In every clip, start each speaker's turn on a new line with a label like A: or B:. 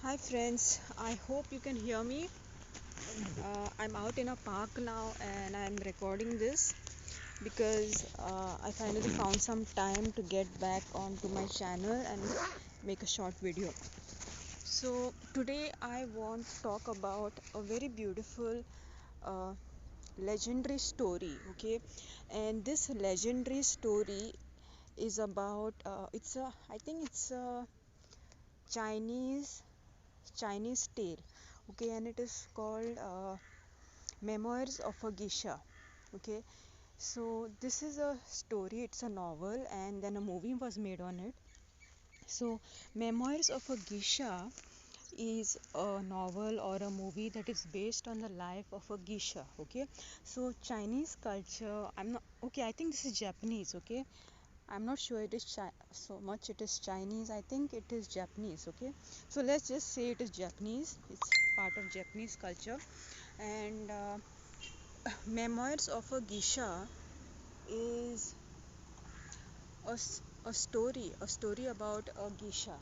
A: Hi friends, I hope you can hear me. I'm out in a park now and I'm recording this because I finally found some time to get back onto my channel and make a short video. So today I want to talk about a very beautiful uh, legendary story, okay? And this legendary story is about I think it's a Chinese Chinese tale, okay, and it is called Memoirs of a Geisha. Okay, so this is a story, it's a novel, and then a movie was made on it. So, Memoirs of a Geisha is a novel or a movie that is based on the life of a geisha. Okay, so Chinese culture, I'm not okay, I think this is Japanese. Okay, I'm not sure it is so much it is Chinese. I think it is Japanese. Okay, so let's just say it is Japanese. It's part of Japanese culture, and Memoirs of a Geisha is a story about a geisha.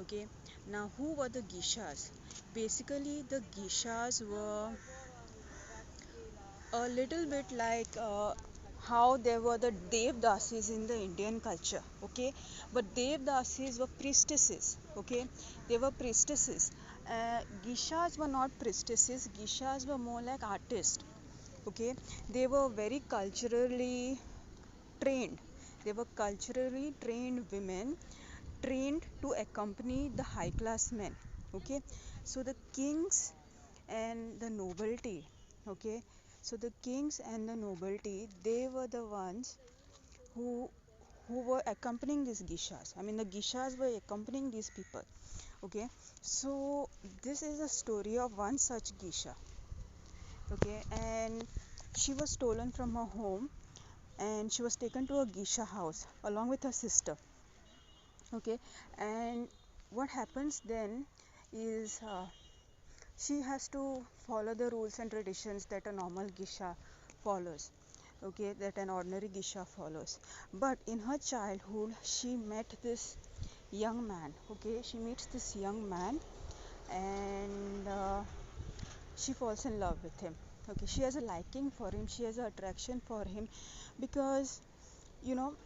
A: Okay, now who were the geishas? Basically, the geishas were a little bit like how there were the Devdasis in the Indian culture, okay? But Devdasis were priestesses, okay? They were priestesses. Geishas were not priestesses, geishas were more like artists, okay? They were very culturally trained. They were culturally trained women trained to accompany the high class men, okay? So the kings and the nobility, okay, so the kings and the nobility, they were the ones who were accompanying these geishas. I mean, the geishas were accompanying these people, okay. So this is a story of one such geisha, okay, and she was stolen from her home and she was taken to a geisha house along with her sister, okay. And what happens then is she has to follow the rules and traditions that a normal geisha follows, okay, that an ordinary geisha follows. But in her childhood she met this young man, okay, she meets this young man, and she falls in love with him, okay. She has a liking for him, she has an attraction for him, because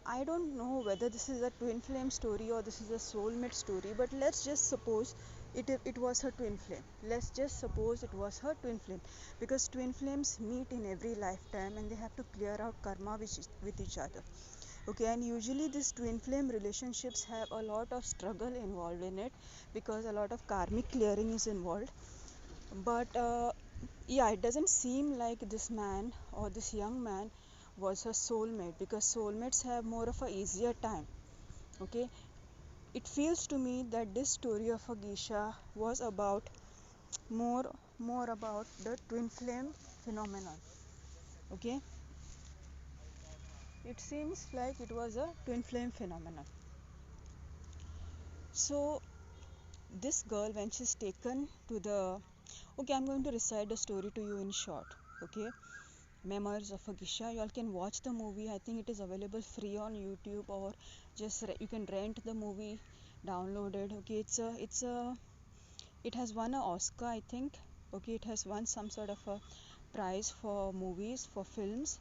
A: I don't know whether this is a twin flame story or this is a soulmate story, but let's just suppose it was her twin flame. Let's just suppose it was her twin flame, because twin flames meet in every lifetime and they have to clear out karma with each other. Okay, and usually these twin flame relationships have a lot of struggle involved in it, because a lot of karmic clearing is involved. But yeah, it doesn't seem like this man or this young man was her soulmate, because soulmates have more of a easier time, okay. It feels to me that this story of a geisha was about more more about the twin flame phenomenon, okay. It seems like it was a twin flame phenomenon. So this girl, when she's taken to the, okay, I'm going to recite the story to you in short, okay. Memoirs of a Geisha. You all can watch the movie. I think it is available free on YouTube, or just you can rent the movie, download it. Okay, it has won an Oscar, I think. Okay, it has won some sort of a prize for movies, for films,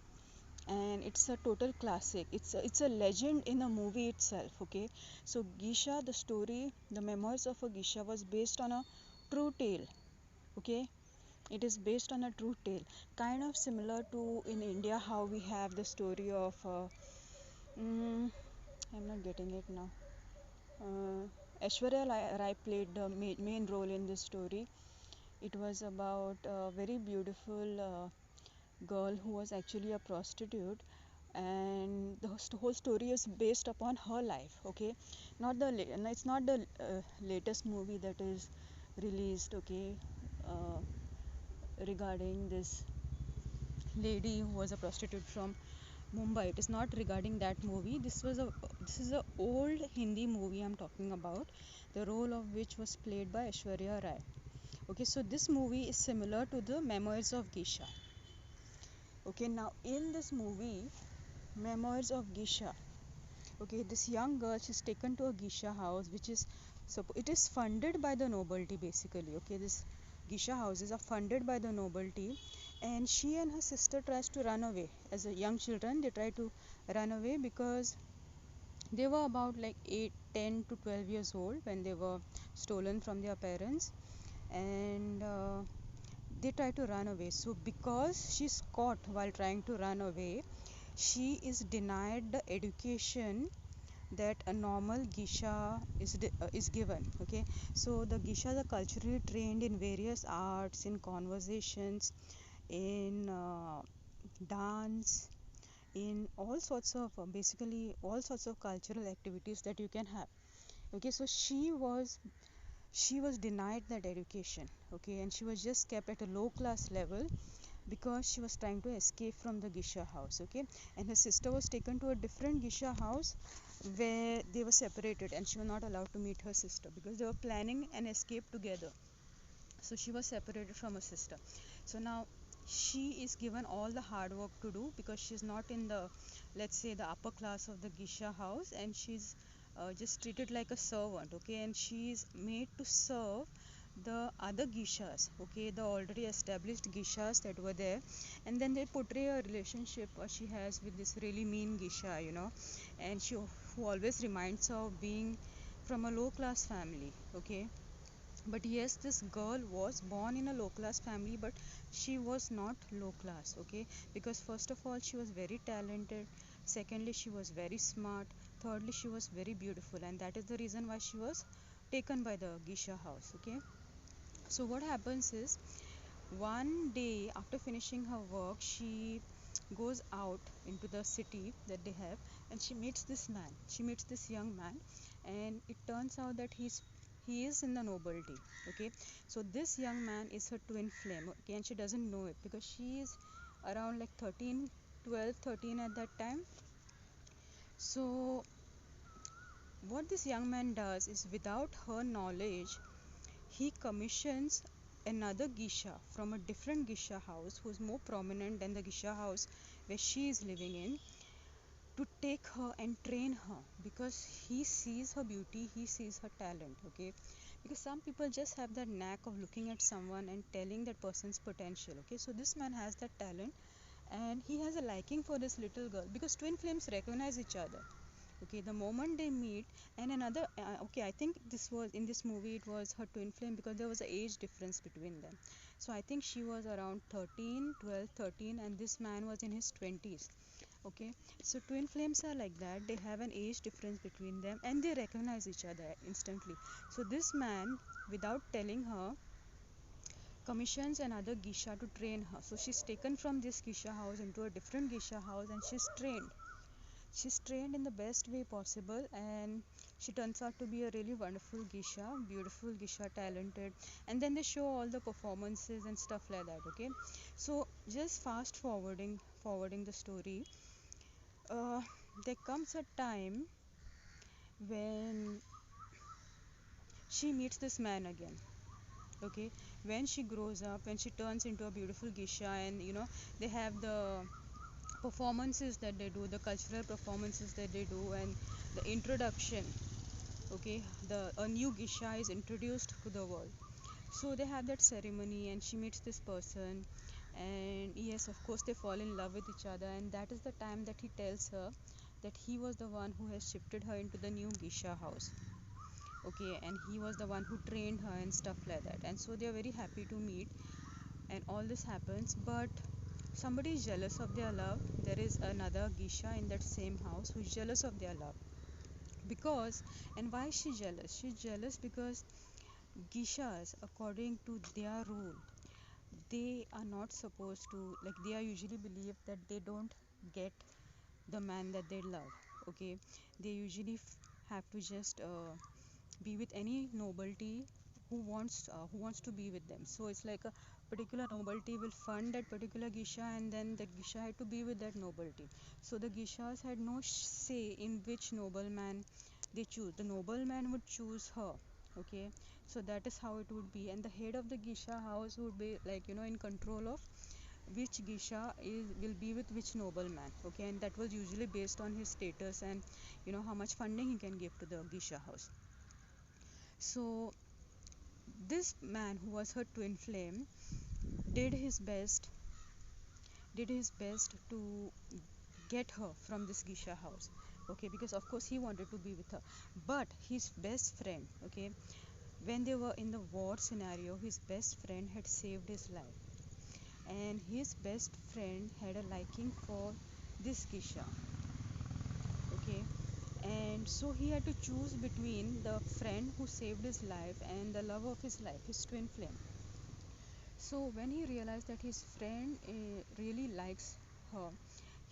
A: and it's a total classic. It's a legend in a movie itself. Okay, so Geisha, the story, the Memoirs of a Geisha was based on a true tale. Okay, it is based on a true tale, kind of similar to in India how we have the story of mm, I'm not getting it now. Aishwarya Rai played the main role in this story. It was about a very beautiful girl who was actually a prostitute, and the whole story is based upon her life. Okay, it's not the latest movie that is released. Okay, uh, regarding this lady who was a prostitute from Mumbai. It is not regarding that movie. This is a old Hindi movie I'm talking about, the role of which was played by Aishwarya Rai. Okay, so this movie is similar to the Memoirs of Geisha. Okay, now in this movie, Memoirs of Geisha, okay, this young girl, she's taken to a geisha house which is So it is funded by the nobility basically. Okay, this geisha houses are funded by the nobility, and she and her sister tries to run away. As a young children, they try to run away because they were about like 8, 10 to 12 years old when they were stolen from their parents, and they try to run away. So because she's caught while trying to run away, she is denied the education that a normal geisha is given. Okay, so the geishas are culturally trained in various arts, in conversations, in dance, in all sorts of basically all sorts of cultural activities that you can have. Okay, so she was denied that education. Okay, and she was just kept at a low class level because she was trying to escape from the geisha house. Okay, and her sister was taken to a different geisha house where they were separated, and she was not allowed to meet her sister because they were planning an escape together. So she was separated from her sister. So now she is given all the hard work to do because she's not in the, let's say, the upper class of the geisha house, and she's just treated like a servant. Okay, and she's made to serve the other geishas, okay, the already established geishas that were there. And then they portray a relationship she has with this really mean geisha, and she who always reminds her of being from a low class family. Okay, but yes, this girl was born in a low class family, but she was not low class. Okay, because first of all, she was very talented, secondly, she was very smart, thirdly, she was very beautiful, and that is the reason why she was taken by the geisha house. Okay, so what happens is, one day after finishing her work, she goes out into the city that they have, and she meets this man. She meets this young man, and it turns out that he is in the nobility. Okay, so this young man is her twin flame. Okay, and she doesn't know it because she is around like 13, 12, 13 at that time. So what this young man does is, without her knowledge, he commissions another geisha from a different geisha house who's more prominent than the geisha house where she is living in, to take her and train her, because he sees her beauty, he sees her talent. Okay, because some people just have that knack of looking at someone and telling that person's potential. Okay, so this man has that talent, and he has a liking for this little girl because twin flames recognize each other. Okay, the moment they meet, and another okay, I think this was in this movie, it was her twin flame because there was an age difference between them. So I think she was around 13, 12, 13, and this man was in his 20s. Okay, so twin flames are like that, they have an age difference between them and they recognize each other instantly. So this man, without telling her, commissions another geisha to train her. So she's taken from this geisha house into a different geisha house, and she's trained in the best way possible, and she turns out to be a really wonderful geisha, beautiful geisha, talented. And then they show all the performances and stuff like that. Okay, so just fast forwarding the story, uh, there comes a time when she meets this man again. Okay, when she grows up, when she turns into a beautiful geisha, and they have the performances that they do, the cultural performances that they do, and the introduction. Okay, the a new geisha is introduced to the world. So they have that ceremony, and she meets this person, and yes, of course, they fall in love with each other, and that is the time that he tells her that he was the one who has shifted her into the new geisha house. Okay, and he was the one who trained her and stuff like that, and so they are very happy to meet, and all this happens. But somebody is jealous of their love. There is another geisha in that same house who is jealous of their love. Because, and why is she jealous? She's jealous because geishas, according to their rule, they are not supposed to, like, they are usually believed that they don't get the man that they love. Okay, they usually have to just be with any nobility who wants to be with them. So it's like a particular nobility will fund that particular geisha, and then that geisha had to be with that nobility. So the geishas had no say in which nobleman they choose. The nobleman would choose her. Okay, so that is how it would be, and the head of the geisha house would be, like, in control of which geisha will be with which nobleman. Okay, and that was usually based on his status and how much funding he can give to the geisha house. So this man who was her twin flame did his best did his best to get her from this geisha house, okay, because of course he wanted to be with her. But his best friend, okay, when they were in the war scenario, his best friend had saved his life, and his best friend had a liking for this geisha, okay, and so he had to choose between the friend who saved his life and the love of his life, his twin flame. So when he realized that his friend really likes her,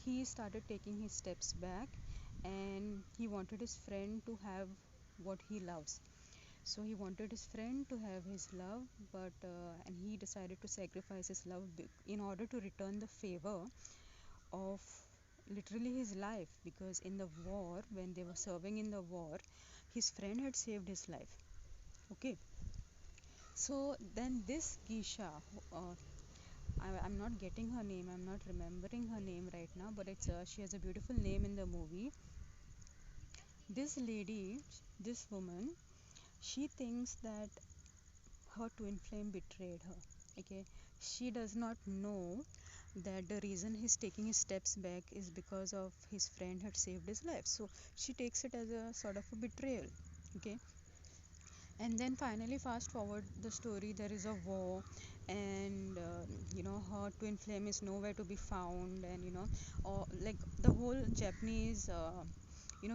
A: he started taking his steps back, and he wanted his friend to have what he loves. So he wanted his friend to have his love, but and he decided to sacrifice his love in order to return the favor of literally his life, because in the war, when they were serving in the war, his friend had saved his life. Okay, so then this Geisha, I'm not getting her name, I'm not remembering her name right now, but it's she has a beautiful name in the movie. This lady, this woman, she thinks that her twin flame betrayed her. Okay, she does not know that the reason he's taking his steps back is because of his friend had saved his life. So she takes it as a sort of a betrayal. Okay, and then finally, fast forward the story, there is a war, and her twin flame is nowhere to be found, and or like the whole Japanese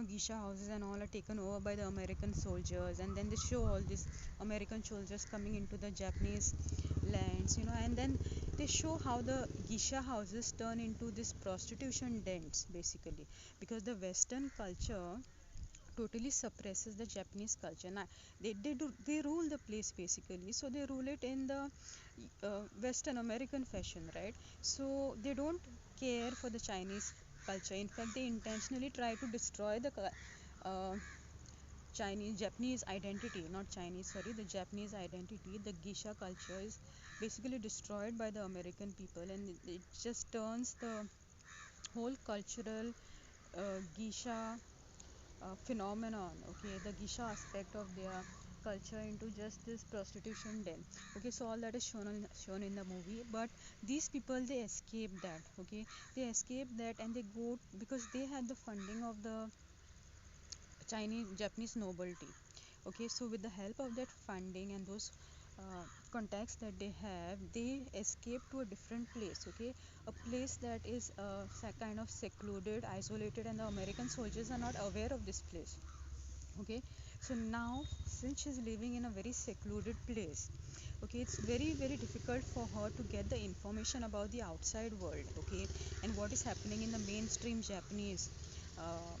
A: geisha houses and all are taken over by the American soldiers, and then they show all these American soldiers coming into the Japanese lands, and then they show how the geisha houses turn into this prostitution dens, basically, because the Western culture totally suppresses the Japanese culture. Now they rule the place basically, so they rule it in the Western American fashion, right? So they don't care for the Chinese culture. In fact, they intentionally try to destroy the uh, Japanese identity, not Chinese, sorry, the Japanese identity. The geisha culture is basically destroyed by the American people, and it just turns the whole cultural geisha phenomenon, okay, the geisha aspect of their culture into just this prostitution den. Okay, so all that is shown in the movie, but these people, they escape that, okay, they escape that, and they go because they had the funding of the Japanese nobility. Okay, so with the help of that funding and those contacts that they have, they escape to a different place. Okay, a place that is kind of secluded, isolated, and the American soldiers are not aware of this place. Okay, so now since she's living in a very secluded place, okay, it's very very difficult for her to get the information about the outside world, okay, and what is happening in the mainstream Japanese uh,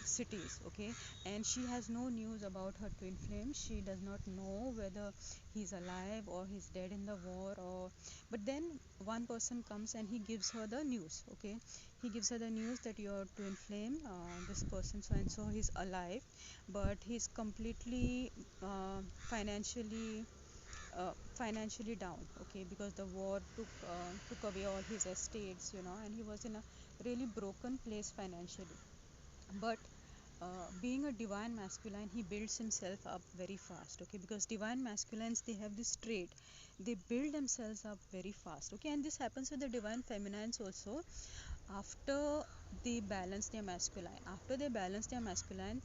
A: cities, okay, and she has no news about her twin flame. She does not know whether he's alive or he's dead in the war, or but then one person comes and he gives her the news, okay, he gives her the news that your twin flame, this person so and so, he's alive, but he's completely financially down, okay, because the war took away all his estates, and he was in a really broken place financially. But being a divine masculine, he builds himself up very fast, okay, because divine masculines, they have this trait, they build themselves up very fast, okay, and this happens with the divine feminines also. After they balance their masculine, after they balance their masculine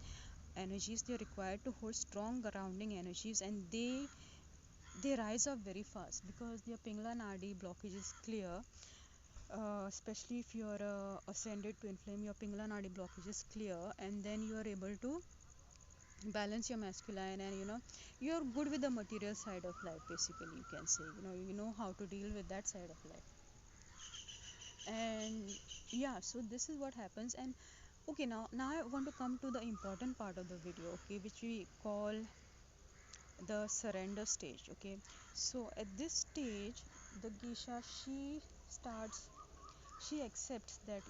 A: energies, they are required to hold strong grounding energies, and they rise up very fast because their Pingla Nadi blockage is clear. Especially if you are ascended twin flame, your Pingla Nadi blockage is clear, and then you are able to balance your masculine, and you are good with the material side of life, basically, you can say, you know how to deal with that side of life. And yeah, so this is what happens. And okay, now I want to come to the important part of the video, okay, which we call the surrender stage, okay. So at this stage, the geisha, starts she accepts that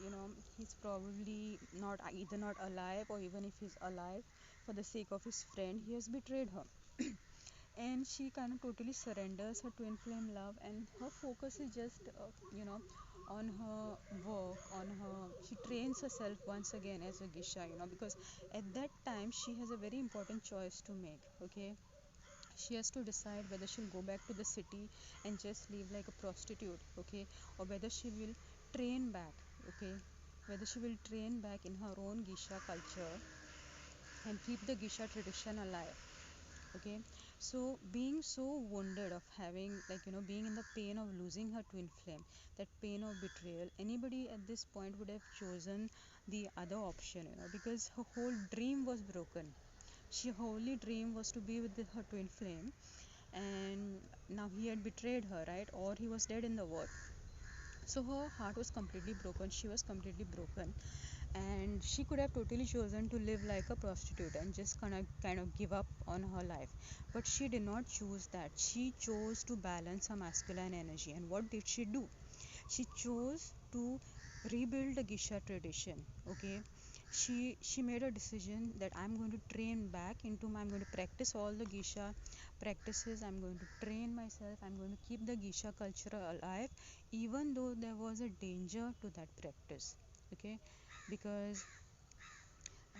A: he's probably not, either not alive, or even if he's alive, for the sake of his friend, he has betrayed her. And she kind of totally surrenders her twin flame love, and her focus is just on her work, on her, she trains herself once again as a geisha, because at that time she has a very important choice to make, okay. she has to decide whether she'll go back to the city and just live like a prostitute, okay, or whether she will train back, okay, whether she will train back in her own Geisha culture and keep the Geisha tradition alive, okay. So being so wounded of having, like, being in the pain of losing her twin flame, that pain of betrayal, anybody at this point would have chosen the other option, because her whole dream was broken. She wholly dream was to be with her twin flame, and now he had betrayed her, right? Or he was dead in the war. So her heart was completely broken. She was completely broken, and she could have totally chosen to live like a prostitute and just kind of give up on her life. But she did not choose that. She chose to balance her masculine energy. And what did she do? She chose to rebuild the Geisha tradition. Okay, she made a decision that I'm going to train back into I'm going to practice all the Geisha practices. I'm going to train myself. I'm going to keep the Geisha culture alive, even though there was a danger to that practice. Okay, because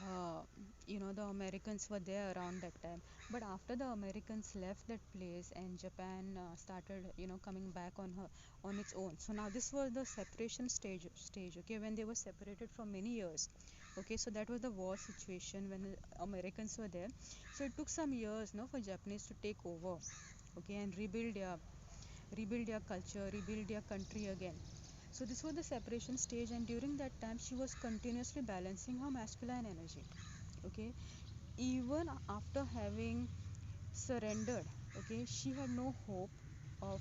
A: uh, the Americans were there around that time. But after the Americans left that place and Japan started coming back on its own, so now this was the separation stage, okay, when they were separated for many years. Okay, so that was the war situation when the Americans were there. So it took some years, no, for Japanese to take over, okay, and rebuild their culture, rebuild their country again. So this was the separation stage, and during that time, she was continuously balancing her masculine energy. Okay, even after having surrendered, okay, she had no hope of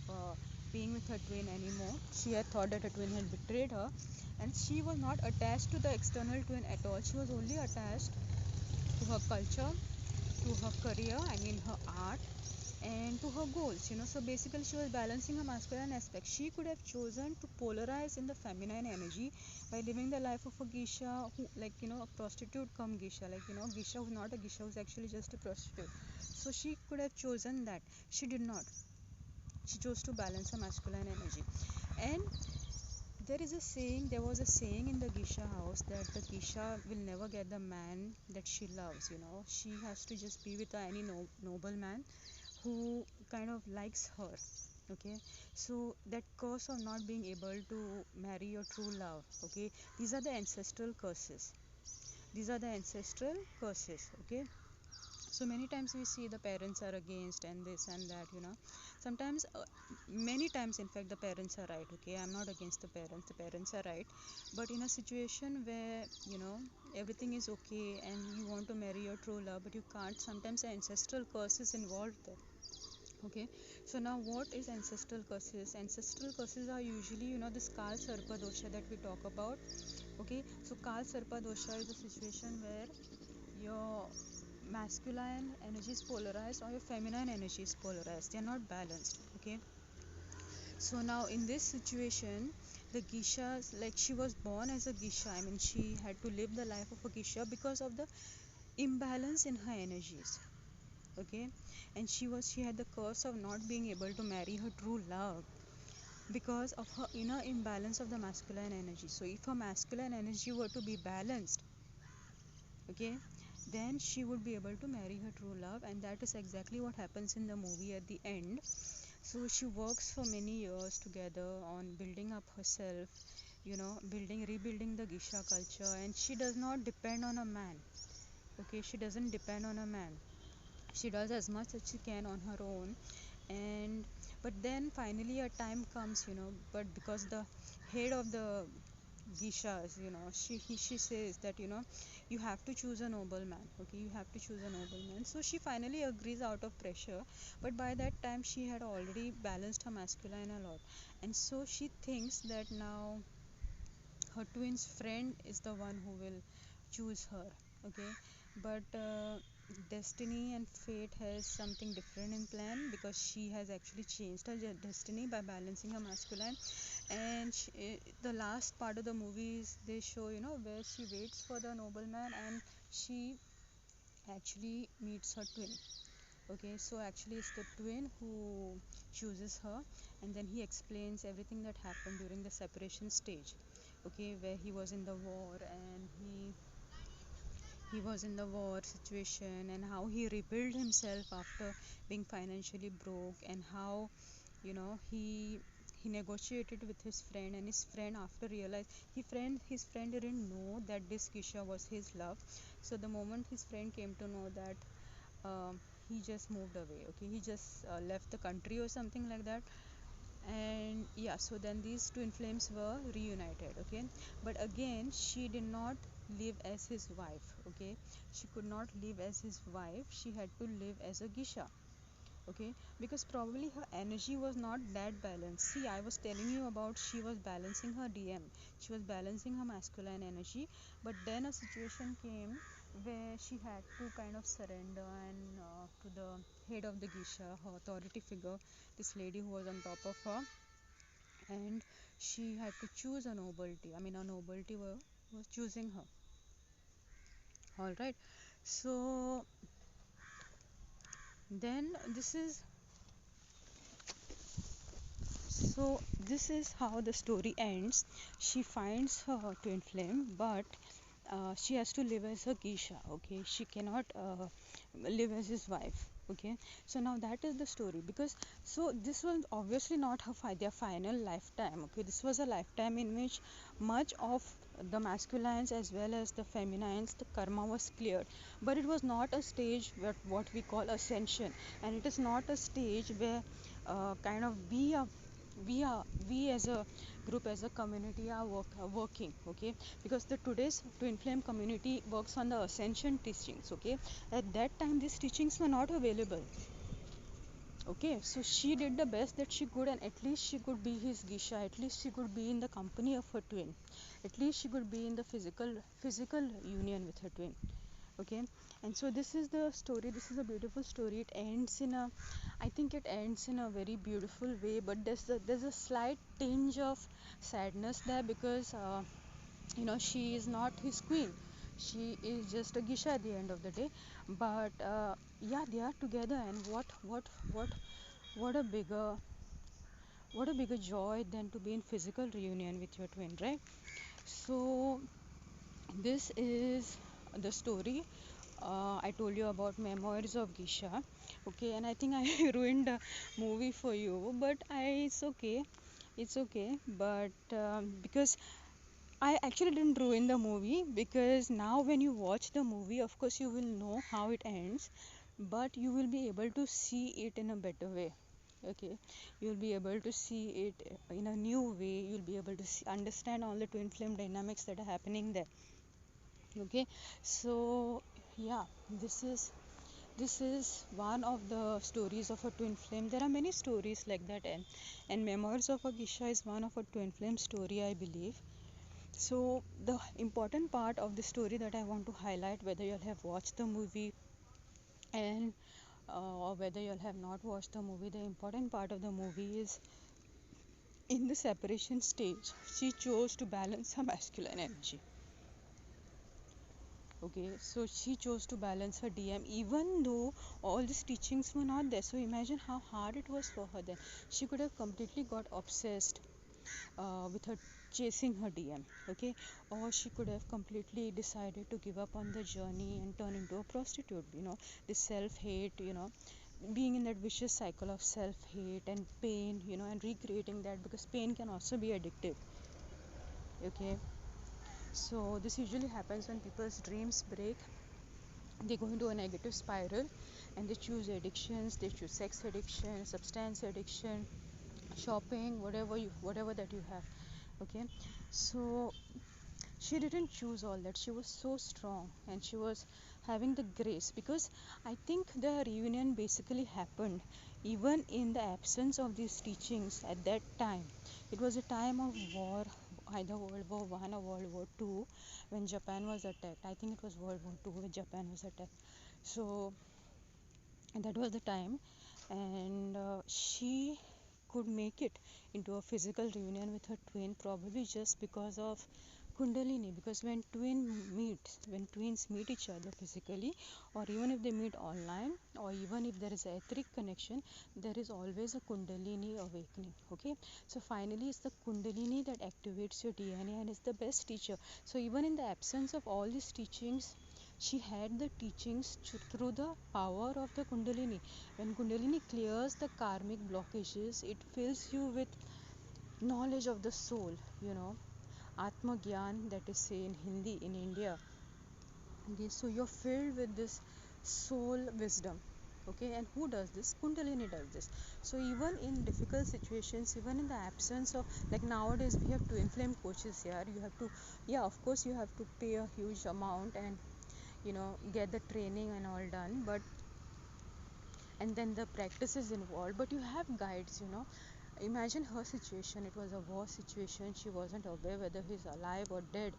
A: being with her twin anymore. She had thought that her twin had betrayed her, and she was not attached to the external twin at all. She was only attached to her culture, to her career, I mean her art, and to her goals. So basically she was balancing her masculine aspect. She could have chosen to polarize in the feminine energy by living the life of a Geisha, who, like, a prostitute come Geisha, like, Geisha who's not a Geisha, who's actually just a prostitute. So she could have chosen that. She did not. She chose to balance her masculine energy. And there was a saying in the Geisha house that the Geisha will never get the man that she loves. She has to just be with any noble man who kind of likes her. Okay, so that curse of not being able to marry your true love, okay, these are the ancestral curses. These are the ancestral curses. Okay, so many times we see the parents are against and this and that. Sometimes, many times, in fact, the parents are right. Okay, I'm not against the parents are right. But in a situation where everything is okay and you want to marry your true love but you can't, sometimes the ancestral curse is involved there. Okay, so now what is ancestral curses? Ancestral curses are usually this Kal Sarpa dosha that we talk about. Okay, so Kal Sarpa dosha is a situation where your masculine energy is polarized or your feminine energy is polarized. They are not balanced. Okay, so now in this situation, the Geishas, like, she was born as a Geisha. I mean, she had to live the life of a Geisha because of the imbalance in her energies. Okay, and she had the curse of not being able to marry her true love because of her inner imbalance of the masculine energy. So if her masculine energy were to be balanced, okay, then she would be able to marry her true love, and that is exactly what happens in the movie at the end. So she works for many years together on building up herself, rebuilding the Geisha culture, and she does not depend on a man. Okay, she doesn't depend on a man. She does as much as she can on her own. And but then finally a time comes, but because the head of the Geishas, she says that you have to choose a noble man. Okay, you have to choose a noble man. So she finally agrees out of pressure, but by that time she had already balanced her masculine a lot, and so she thinks that now her twin's friend is the one who will choose her. Okay, but destiny and fate has something different in plan, because she has actually changed her destiny by balancing her masculine. And the last part of the movie is they show where she waits for the nobleman and she actually meets her twin. Okay, so actually it's the twin who chooses her, and then he explains everything that happened during the separation stage. Okay, where he was in the war and he was in the war situation, and how he rebuilt himself after being financially broke, and how, he negotiated with his friend, and his friend after realized his friend didn't know that this Gisha was his love. So the moment his friend came to know that, he just moved away. Okay, he just left the country or something like that. And yeah, so then these twin flames were reunited. Okay, but again she did not live as his wife. Okay, she could not live as his wife, she had to live as a Gisha. Okay, because probably her energy was not that balanced. See, I was telling you about, she was balancing her DM, she was balancing her masculine energy, but then a situation came where she had to kind of surrender, and to the head of the Gisha, her authority figure, this lady who was on top of her, and she had to choose a nobility. I mean, a nobility was choosing her. All right. So then this is how the story ends. She finds her twin flame, but she has to live as a Geisha. Okay, she cannot live as his wife. Okay, so now that is the story. Because so this was obviously not their final lifetime. Okay, this was a lifetime in which much of the masculines as well as the feminines, the karma was cleared, but it was not a stage where what we call ascension, and it is not a stage where kind of we as a group, as a community are working. Okay, because the today's twin flame community works on the ascension teachings. Okay, at that time these teachings were not available. Okay, so she did the best that she could, and at least she could be his Gisha, at least she could be in the company of her twin, at least she could be in the physical union with her twin. Okay, and so this is the story, this is a beautiful story. It ends in a, I think it ends in a very beautiful way, but there's a slight tinge of sadness there, because she is not his queen, she is just a Gisha at the end of the day. But yeah, they are together, and what a bigger what a bigger joy than to be in physical reunion with your twin, right? So this is the story. I told you about Memoirs of Gisha. Okay, and I think I ruined the movie for you, but it's okay. It's okay. But because I actually didn't ruin the movie, because now when you watch the movie, of course, you will know how it ends, but you will be able to see it in a better way. Okay, you'll be able to see it in a new way. You'll be able to understand all the twin flame dynamics that are happening there. Okay, so yeah, this is one of the stories of a twin flame. There are many stories like that, and Memoirs of a Gisha is one of a twin flame story, I believe. So the important part of the story that I want to highlight, whether you have watched the movie and or whether you have not watched the movie, the important part of the movie is, in the separation stage, she chose to balance her masculine energy. Okay, so she chose to balance her DM even though all these teachings were not there. So imagine how hard it was for her then. She could have completely got obsessed with her chasing her DM. Okay, or she could have completely decided to give up on the journey and turn into a prostitute. This self hate, being in that vicious cycle of self hate and pain, and recreating that, because pain can also be addictive. Okay, so this usually happens when people's dreams break, they go into a negative spiral, and they choose addictions, they choose sex addiction, substance addiction, shopping, whatever that you have. Okay, so she didn't choose all that, she was so strong, and she was having the grace, because I think the reunion basically happened even in the absence of these teachings at that time. It was a time of war, either World War I or World War II, when Japan was attacked. I think it was World War II when Japan was attacked. So that was the time, and she could make it into a physical reunion with her twin, probably just because of Kundalini. Because when twins meet each other physically, or even if they meet online, or even if there is a etheric connection, there is always a Kundalini awakening. Okay, so finally it's the Kundalini that activates your DNA and is the best teacher. So even in the absence of all these teachings, She had the teachings through the power of the Kundalini. When Kundalini clears the karmic blockages, it fills you with knowledge of the soul, you know, Atma Gyan, that is say in Hindi in India. Okay, so you're filled with this soul wisdom. Okay, and who does this? Kundalini does this. So even in difficult situations, even in the absence of, like nowadays we have twin flame coaches here, you have to, yeah, of course you have to pay a huge amount and get the training and all done, but and then the practice is involved, but you have guides, imagine her situation. It was a war situation. She wasn't aware whether he's alive or dead.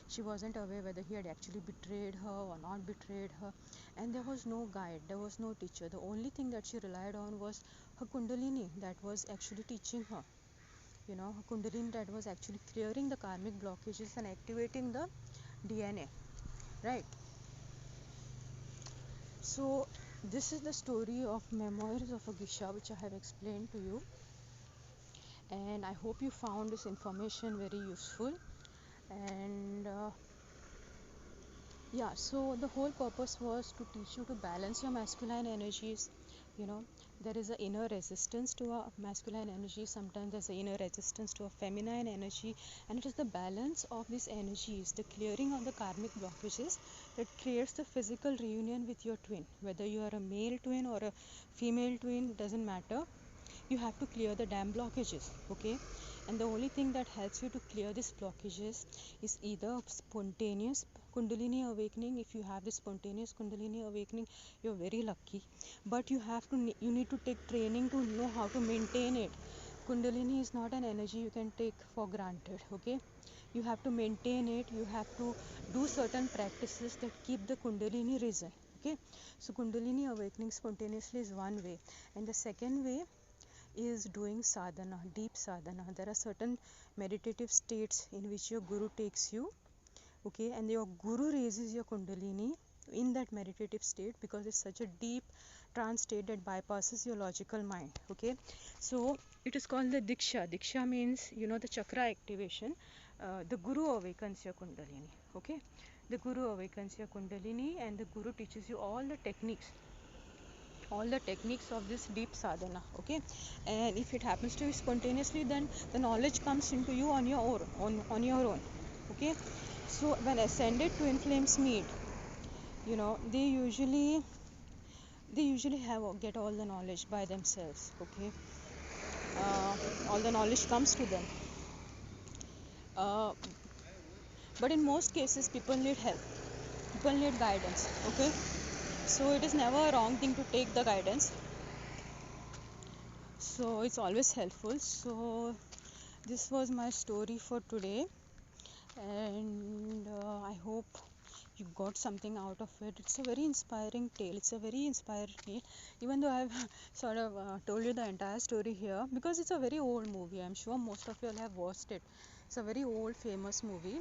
A: She wasn't aware whether he had actually betrayed her or not betrayed her, and there was no guide, there was no teacher. The only thing that she relied on was her Kundalini, that was actually teaching her, her Kundalini, that was actually clearing the karmic blockages and activating the DNA, right? So this is the story of Memoirs of a Geisha, which I have explained to you, and I hope you found this information very useful. And yeah, so the whole purpose was to teach you to balance your masculine energies. you know there is an inner resistance to a masculine energy, sometimes there's an inner resistance to a feminine energy, and it is the balance of these energies, the clearing of the karmic blockages, that creates the physical reunion with your twin. Whether you are a male twin or a female twin, doesn't matter. You have to clear the damn blockages, okay? And the only thing that helps you to clear these blockages is either spontaneous Kundalini awakening. If you have this spontaneous Kundalini awakening, you're very lucky, but you need to take training to know how to maintain it. Kundalini is not an energy you can take for granted, okay? You have to maintain it. You have to do certain practices that keep the Kundalini risen, okay? So Kundalini awakening spontaneously is one way, and the second way is doing sadhana, deep sadhana. There are certain meditative states in which your guru takes you, okay, and your guru raises your Kundalini in that meditative state, because it's such a deep trance state that bypasses your logical mind, okay? So it is called the Diksha. Diksha means, the chakra activation. The guru awakens your Kundalini, okay? The guru awakens your Kundalini, and the guru teaches you all the techniques of this deep sadhana, okay? And if it happens to be spontaneously, then the knowledge comes into you on your own, okay? So when ascended twin flames meet, they usually have get all the knowledge by themselves, okay? All the knowledge comes to them, uh, but in most cases people need help, people need guidance, okay? So it is never a wrong thing to take the guidance, so it's always helpful. So this was my story for today, and I hope you got something out of it. It's a very inspiring tale. It's a very inspiring tale, even though I've sort of told you the entire story here, because it's a very old movie. I'm sure most of you all have watched it. It's a very old famous movie.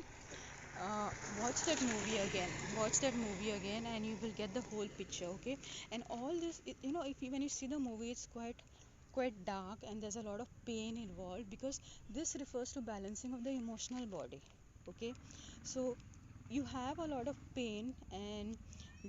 A: uh, watch that movie again, and you will get the whole picture, okay? And all this, if when you see the movie, it's quite dark, and there's a lot of pain involved, because this refers to balancing of the emotional body, okay? So you have a lot of pain and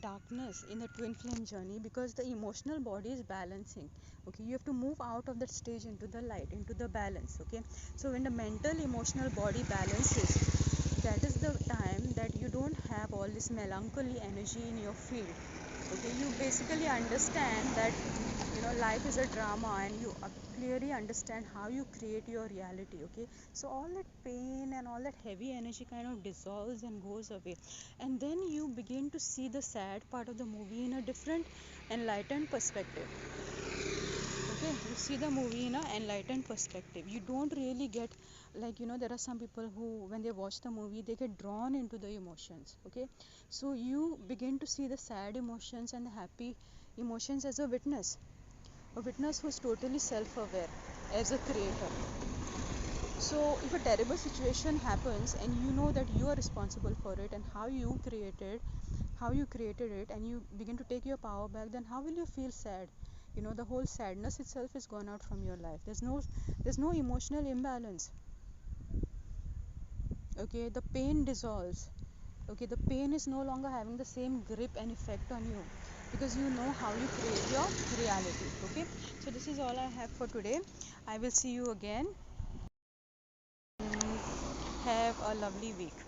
A: darkness in the twin flame journey, because the emotional body is balancing, okay? You have to move out of that stage into the light, into the balance, okay? So when the mental emotional body balances, that is the time that you don't have all this melancholy energy in your field, okay? You basically understand that life is a drama, and you clearly understand how you create your reality, okay? So all that pain and all that heavy energy kind of dissolves and goes away, and then you begin to see the sad part of the movie in a different, enlightened perspective, okay? You see the movie in a enlightened perspective. You don't really get, like, there are some people who, when they watch the movie, they get drawn into the emotions, okay? So you begin to see the sad emotions and the happy emotions as a witness who's totally self-aware as a creator. So if a terrible situation happens, and you know that you are responsible for it, and how you created it, and you begin to take your power back, then how will you feel sad? The whole sadness itself is gone out from your life. There's no emotional imbalance, okay? The pain dissolves, Okay, the pain is no longer having the same grip and effect on you, because you know how you create your reality. Okay, so this is all I have for today. I will see you again. Have a lovely week.